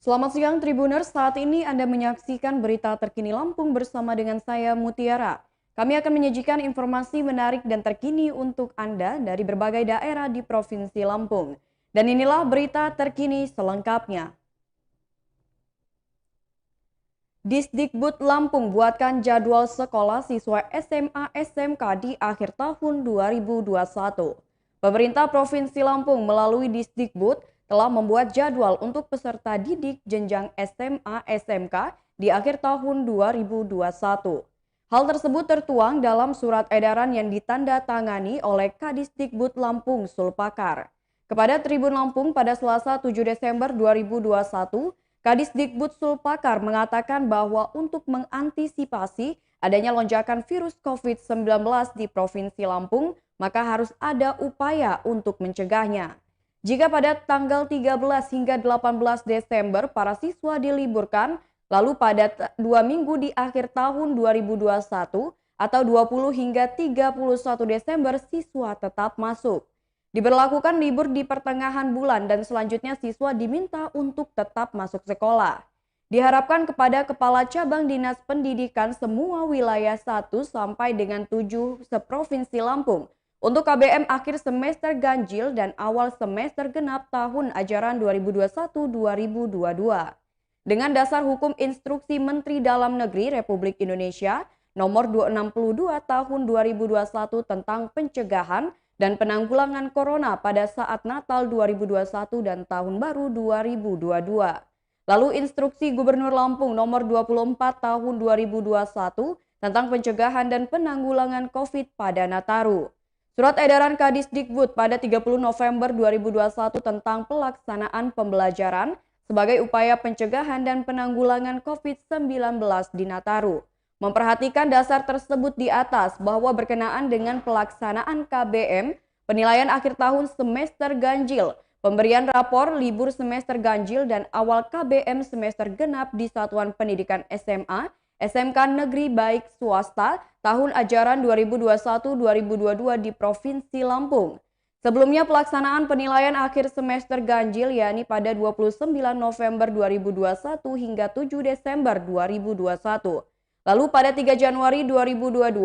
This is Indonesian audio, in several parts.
Selamat siang Tribuners, saat ini Anda menyaksikan berita terkini Lampung bersama dengan saya Mutiara. Kami akan menyajikan informasi menarik dan terkini untuk Anda dari berbagai daerah di Provinsi Lampung. Dan inilah berita terkini selengkapnya. Disdikbud Lampung buatkan jadwal sekolah siswa SMA SMK di akhir tahun 2021. Pemerintah Provinsi Lampung melalui Disdikbud telah membuat jadwal untuk peserta didik jenjang SMA SMK di akhir tahun 2021. Hal tersebut tertuang dalam surat edaran yang ditandatangani oleh Kadisdikbud Lampung Sulpakar. Kepada Tribun Lampung pada Selasa 7 Desember 2021, Kadisdikbud Sulpakar mengatakan bahwa untuk mengantisipasi adanya lonjakan virus COVID-19 di Provinsi Lampung, maka harus ada upaya untuk mencegahnya. Jika pada tanggal 13 hingga 18 Desember para siswa diliburkan, lalu pada 2 minggu di akhir tahun 2021 atau 20 hingga 31 Desember siswa tetap masuk. Diberlakukan libur di pertengahan bulan dan selanjutnya siswa diminta untuk tetap masuk sekolah. Diharapkan kepada Kepala Cabang Dinas Pendidikan semua wilayah 1 sampai dengan 7 seprovinsi Lampung untuk KBM akhir semester ganjil dan awal semester genap tahun ajaran 2021-2022. Dengan dasar hukum instruksi Menteri Dalam Negeri Republik Indonesia nomor 262 tahun 2021 tentang pencegahan dan penanggulangan corona pada saat Natal 2021 dan Tahun Baru 2022. Lalu instruksi Gubernur Lampung nomor 24 tahun 2021 tentang pencegahan dan penanggulangan COVID pada Nataru. Surat edaran Kadisdikbud pada 30 November 2021 tentang pelaksanaan pembelajaran sebagai upaya pencegahan dan penanggulangan COVID-19 di Nataru. Memperhatikan dasar tersebut di atas bahwa berkenaan dengan pelaksanaan KBM, penilaian akhir tahun semester ganjil, pemberian rapor libur semester ganjil dan awal KBM semester genap di Satuan Pendidikan SMA, SMK Negeri baik swasta tahun ajaran 2021-2022 di Provinsi Lampung. Sebelumnya pelaksanaan penilaian akhir semester ganjil yakni pada 29 November 2021 hingga 7 Desember 2021. Lalu pada 3 Januari 2022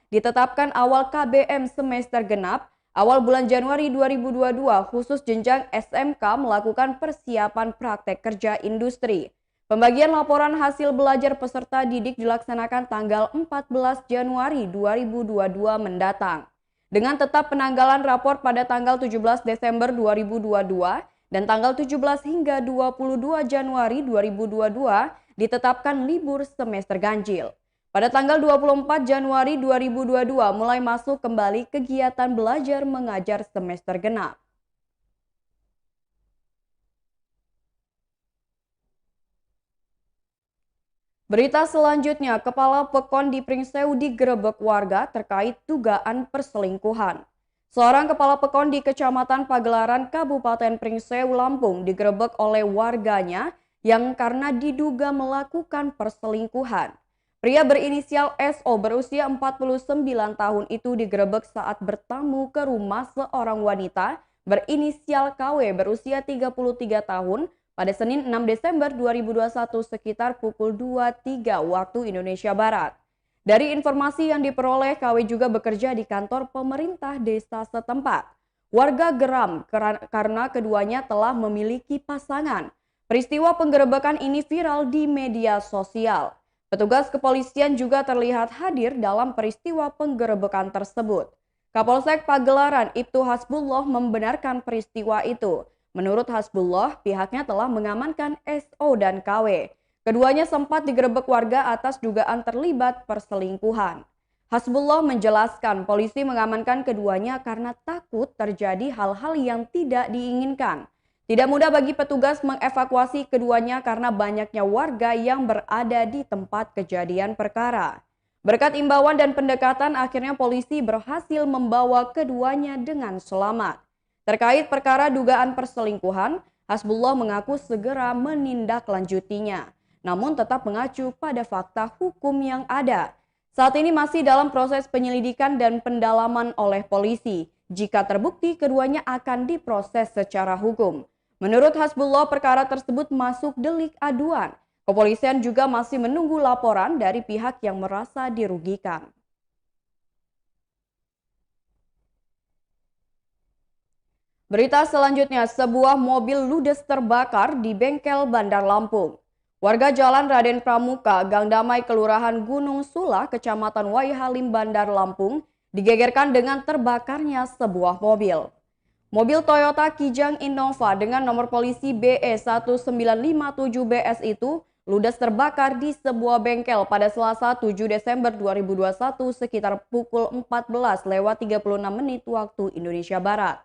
ditetapkan awal KBM semester genap. Awal bulan Januari 2022 khusus jenjang SMK melakukan persiapan praktek kerja industri. Pembagian laporan hasil belajar peserta didik dilaksanakan tanggal 14 Januari 2022 mendatang. Dengan tetap penanggalan rapor pada tanggal 17 Desember 2022 dan tanggal 17 hingga 22 Januari 2022 ditetapkan libur semester ganjil. Pada tanggal 24 Januari 2022 mulai masuk kembali kegiatan belajar mengajar semester genap. Berita selanjutnya, Kepala Pekon di Pringsewu digerebek warga terkait dugaan perselingkuhan. Seorang kepala pekon di Kecamatan Pagelaran, Kabupaten Pringsewu, Lampung digerebek oleh warganya yang karena diduga melakukan perselingkuhan. Pria berinisial SO berusia 49 tahun itu digerebek saat bertamu ke rumah seorang wanita berinisial KW berusia 33 tahun pada Senin 6 Desember 2021 sekitar pukul 23 waktu Indonesia Barat. Dari informasi yang diperoleh, KW juga bekerja di kantor pemerintah desa setempat. Warga geram karena keduanya telah memiliki pasangan. Peristiwa penggerebekan ini viral di media sosial. Petugas kepolisian juga terlihat hadir dalam peristiwa penggerebekan tersebut. Kapolsek Pagelaran Ibtu Hasbullah membenarkan peristiwa itu. Menurut Hasbullah, pihaknya telah mengamankan SO dan KW. Keduanya sempat digerebek warga atas dugaan terlibat perselingkuhan. Hasbullah menjelaskan polisi mengamankan keduanya karena takut terjadi hal-hal yang tidak diinginkan. Tidak mudah bagi petugas mengevakuasi keduanya karena banyaknya warga yang berada di tempat kejadian perkara. Berkat imbauan dan pendekatan, akhirnya polisi berhasil membawa keduanya dengan selamat. Terkait perkara dugaan perselingkuhan, Hasbullah mengaku segera menindaklanjutinya, namun tetap mengacu pada fakta hukum yang ada. Saat ini masih dalam proses penyelidikan dan pendalaman oleh polisi. Jika terbukti, keduanya akan diproses secara hukum. Menurut Hasbullah, perkara tersebut masuk delik aduan. Kepolisian juga masih menunggu laporan dari pihak yang merasa dirugikan. Berita selanjutnya, sebuah mobil ludes terbakar di bengkel Bandar Lampung. Warga Jalan Raden Pramuka, Gang Damai, Kelurahan Gunung Sula, Kecamatan Waihalim, Bandar Lampung, digegerkan dengan terbakarnya sebuah mobil. Mobil Toyota Kijang Innova dengan nomor polisi BE1957BS itu ludes terbakar di sebuah bengkel pada Selasa 7 Desember 2021 sekitar pukul 14:36 waktu Indonesia Barat.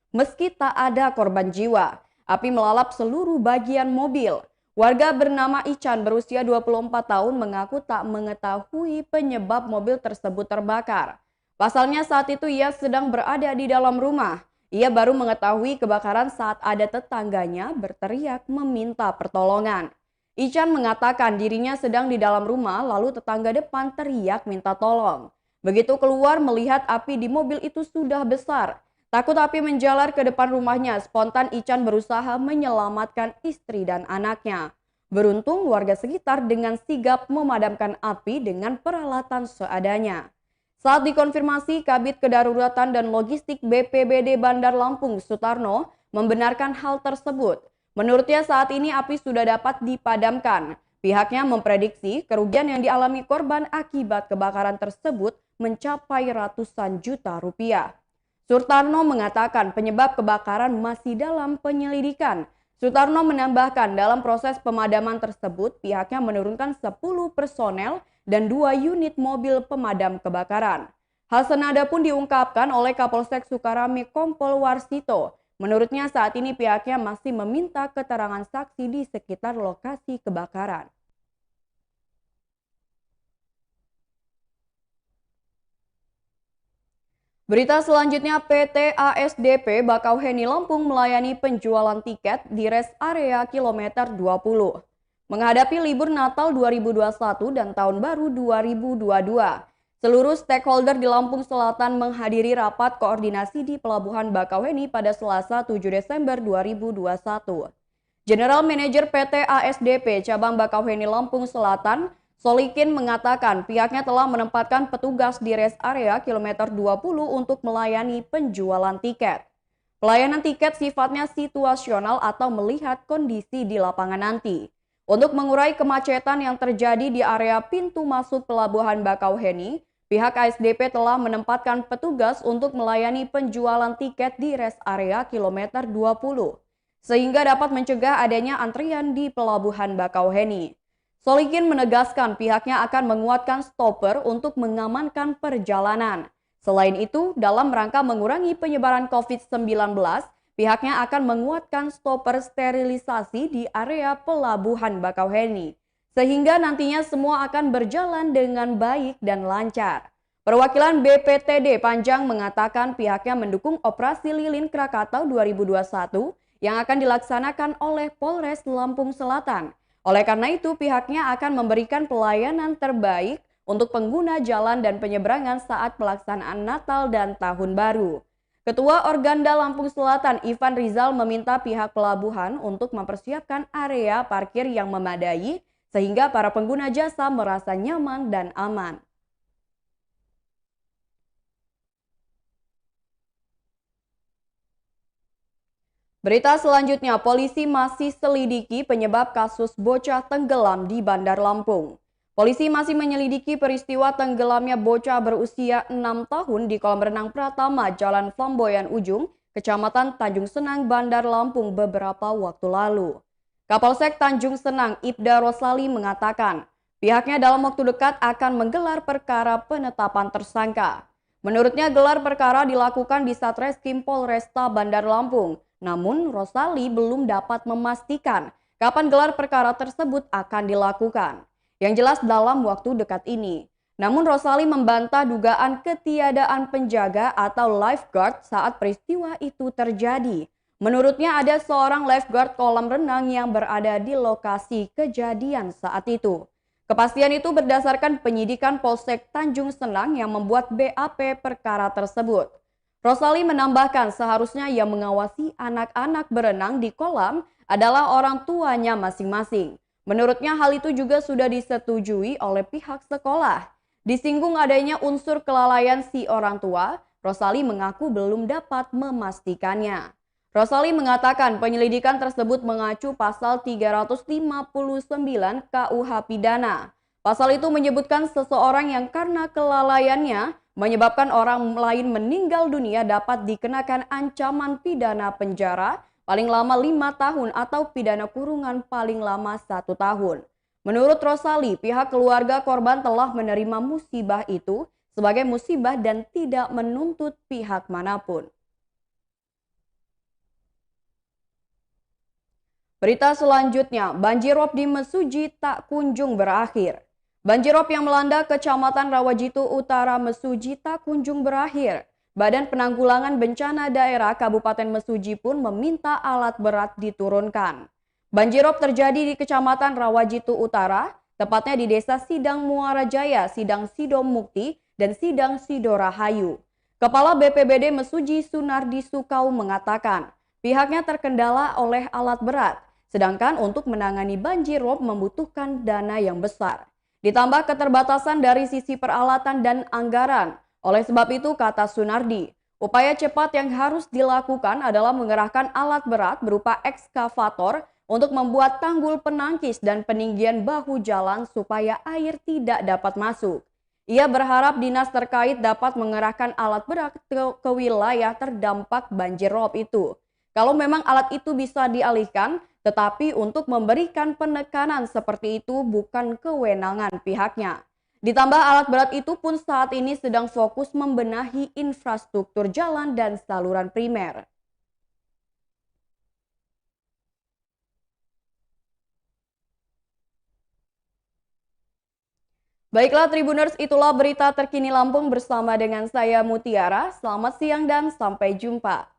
Meski tak ada korban jiwa, api melalap seluruh bagian mobil. Warga bernama Ican berusia 24 tahun mengaku tak mengetahui penyebab mobil tersebut terbakar. Pasalnya saat itu ia sedang berada di dalam rumah. Ia baru mengetahui kebakaran saat ada tetangganya berteriak meminta pertolongan. Ican mengatakan dirinya sedang di dalam rumah lalu tetangga depan teriak minta tolong. Begitu keluar melihat api di mobil itu sudah besar. Takut api menjalar ke depan rumahnya, spontan Ican berusaha menyelamatkan istri dan anaknya. Beruntung warga sekitar dengan sigap memadamkan api dengan peralatan seadanya. Saat dikonfirmasi, Kabid Kedaruratan dan Logistik BPBD Bandar Lampung, Sutarno, membenarkan hal tersebut. Menurutnya saat ini api sudah dapat dipadamkan. Pihaknya memprediksi kerugian yang dialami korban akibat kebakaran tersebut mencapai ratusan juta rupiah. Sutarno mengatakan penyebab kebakaran masih dalam penyelidikan. Sutarno menambahkan dalam proses pemadaman tersebut pihaknya menurunkan 10 personel dan 2 unit mobil pemadam kebakaran. Hal senada pun diungkapkan oleh Kapolsek Sukarame Kompol Warsito. Menurutnya saat ini pihaknya masih meminta keterangan saksi di sekitar lokasi kebakaran. Berita selanjutnya, PT ASDP Bakauheni Lampung melayani penjualan tiket di rest area kilometer 20. Menghadapi libur Natal 2021 dan Tahun Baru 2022, seluruh stakeholder di Lampung Selatan menghadiri rapat koordinasi di Pelabuhan Bakauheni pada Selasa 7 Desember 2021. General Manager PT ASDP Cabang Bakauheni Lampung Selatan, Solikin mengatakan pihaknya telah menempatkan petugas di rest area kilometer 20 untuk melayani penjualan tiket. Pelayanan tiket sifatnya situasional atau melihat kondisi di lapangan nanti. Untuk mengurai kemacetan yang terjadi di area pintu masuk Pelabuhan Bakauheni, pihak ASDP telah menempatkan petugas untuk melayani penjualan tiket di rest area kilometer 20, sehingga dapat mencegah adanya antrian di Pelabuhan Bakauheni. Solikin menegaskan pihaknya akan menguatkan stopper untuk mengamankan perjalanan. Selain itu, dalam rangka mengurangi penyebaran COVID-19, pihaknya akan menguatkan stopper sterilisasi di area Pelabuhan Bakauheni, sehingga nantinya semua akan berjalan dengan baik dan lancar. Perwakilan BPTD Panjang mengatakan pihaknya mendukung operasi Lilin Krakatau 2021 yang akan dilaksanakan oleh Polres Lampung Selatan. Oleh karena itu, pihaknya akan memberikan pelayanan terbaik untuk pengguna jalan dan penyeberangan saat pelaksanaan Natal dan Tahun Baru. Ketua Organda Lampung Selatan, Ivan Rizal, meminta pihak pelabuhan untuk mempersiapkan area parkir yang memadai sehingga para pengguna jasa merasa nyaman dan aman. Berita selanjutnya, polisi masih selidiki penyebab kasus bocah tenggelam di Bandar Lampung. Polisi masih menyelidiki peristiwa tenggelamnya bocah berusia 6 tahun di kolam renang Pratama, Jalan Flamboyan Ujung, Kecamatan Tanjung Senang, Bandar Lampung beberapa waktu lalu. Kapolsek Tanjung Senang, Ibda Rosali mengatakan, pihaknya dalam waktu dekat akan menggelar perkara penetapan tersangka. Menurutnya gelar perkara dilakukan di Satreskrim Polresta Bandar Lampung. Namun Rosali belum dapat memastikan kapan gelar perkara tersebut akan dilakukan. Yang jelas dalam waktu dekat ini. Namun Rosali membantah dugaan ketiadaan penjaga atau lifeguard saat peristiwa itu terjadi. Menurutnya ada seorang lifeguard kolam renang yang berada di lokasi kejadian saat itu. Kepastian itu berdasarkan penyidikan Polsek Tanjung Senang yang membuat BAP perkara tersebut. Rosali menambahkan seharusnya yang mengawasi anak-anak berenang di kolam adalah orang tuanya masing-masing. Menurutnya hal itu juga sudah disetujui oleh pihak sekolah. Disinggung adanya unsur kelalaian si orang tua, Rosali mengaku belum dapat memastikannya. Rosali mengatakan penyelidikan tersebut mengacu pasal 359 KUH Pidana. Pasal itu menyebutkan seseorang yang karena kelalaiannya menyebabkan orang lain meninggal dunia dapat dikenakan ancaman pidana penjara paling lama 5 tahun atau pidana kurungan paling lama 1 tahun. Menurut Rosali, pihak keluarga korban telah menerima musibah itu sebagai musibah dan tidak menuntut pihak manapun. Berita selanjutnya, banjirop di Mesuji tak kunjung berakhir. Banjirop yang melanda Kecamatan Rawajitu Utara Mesuji tak kunjung berakhir. Badan Penanggulangan Bencana Daerah Kabupaten Mesuji pun meminta alat berat diturunkan. Banjirop terjadi di Kecamatan Rawajitu Utara, tepatnya di Desa Sidang Muara Jaya, Sidang Sidom Mukti, dan Sidang Sidorahayu. Kepala BPBD Mesuji Sunardi Sukau mengatakan, pihaknya terkendala oleh alat berat. Sedangkan untuk menangani banjirop membutuhkan dana yang besar. Ditambah keterbatasan dari sisi peralatan dan anggaran. Oleh sebab itu, kata Sunardi, upaya cepat yang harus dilakukan adalah mengerahkan alat berat berupa ekskavator untuk membuat tanggul penangkis dan peninggian bahu jalan supaya air tidak dapat masuk. Ia berharap dinas terkait dapat mengerahkan alat berat ke wilayah terdampak banjirop itu. Kalau memang alat itu bisa dialihkan, tetapi untuk memberikan penekanan seperti itu bukan kewenangan pihaknya. Ditambah alat berat itu pun saat ini sedang fokus membenahi infrastruktur jalan dan saluran primer. Baiklah Tribuners, itulah berita terkini Lampung bersama dengan saya Mutiara. Selamat siang dan sampai jumpa.